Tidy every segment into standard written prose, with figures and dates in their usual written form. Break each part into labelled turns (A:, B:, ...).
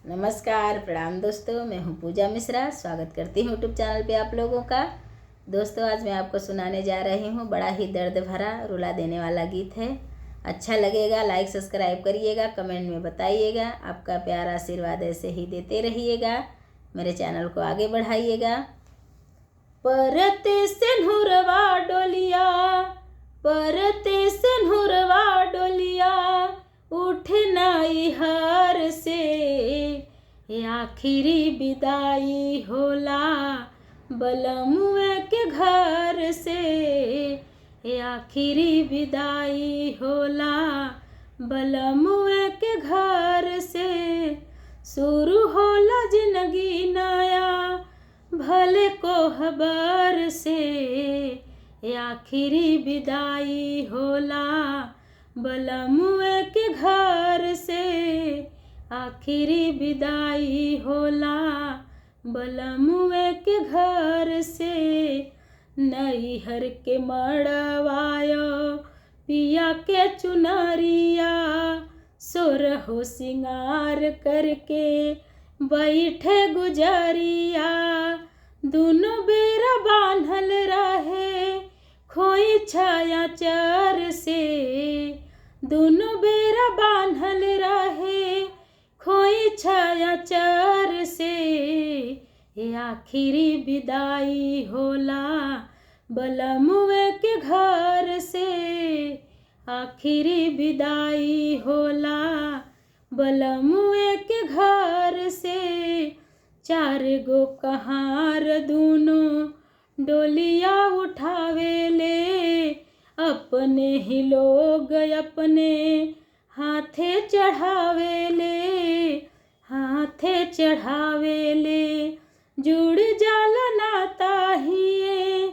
A: नमस्कार, प्रणाम दोस्तों। मैं हूं पूजा मिश्रा। स्वागत करती हूं यूट्यूब चैनल पे आप लोगों का। दोस्तों, आज मैं आपको सुनाने जा रही हूं बड़ा ही दर्द भरा, रुला देने वाला गीत है। अच्छा लगेगा, लाइक सब्सक्राइब करिएगा, कमेंट में बताइएगा। आपका प्यार आशीर्वाद ऐसे ही देते रहिएगा, मेरे चैनल को आगे बढ़ाइएगा। परते सिंहुरवा डोलिया, परते सिंहुरवा डोलिया, उठे नाई हर से, आखिरी विदाई होला बलमुए के घर से, आखिरी विदाई होला बलमुए के घर से। शुरू होला जिंदगी नया भले को खबर से, आखिरी विदाई होला बलमुए के घर से, आखिरी विदाई होला बलमुए के घर से। नैहर के मड़वायो पिया के चुनरिया, सोरहो सिंगार करके बैठे गुजरिया, दोनों बेरा बांधल रहे खोई छाया चर से, दोनों बेरा बांधल रहे खोई छाया चर से, आखिरी विदाई होला बलमुए के घर से, आखिरी विदाई होला बलमुए के घर से। चार गो कहार दोनों डोलिया उठावे ले, अपने ही लोग अपने हाथे चढ़ावे ले, हाथे चढ़ावे ले। जुड़ जाला नाता ही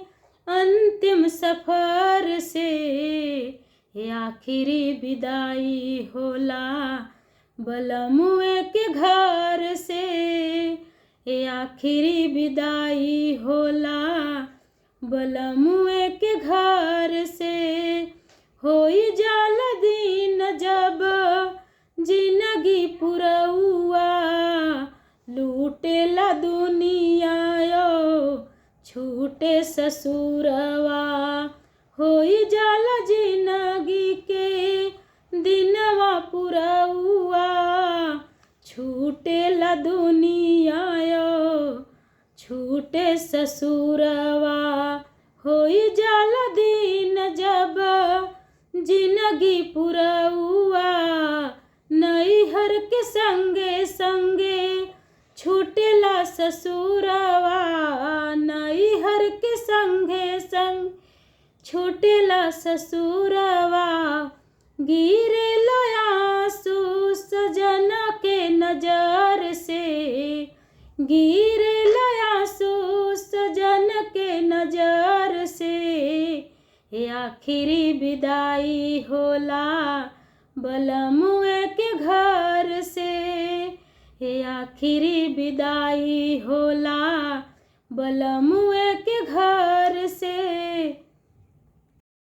A: अंतिम सफर से, आखिरी विदाई होला बलमुए के घर से, आखिरी विदाई होला बलमुए के घर से। होई जाला दिन जब जिंदगी पुरौआ, लूटेला दुनिया यो छूटे ससुरवा। होई जाला जिंदगी के दिनवा पुरौआ, छूटेला दुनिया यो छूटे ससुरवा। होई जाला दिन जब जिंदगी पुरौआ, नैहर के संगे संगे छूटेला ससुरवा, नैहर के संगे संग छूटेला ससुरवा। गिरे आंसू सजना के नजर से, गिरे आंसू सजन के नजर से, आखिरी विदाई होला बलमुए के घर से, आखिरी विदाई होला बलमुए के घर से।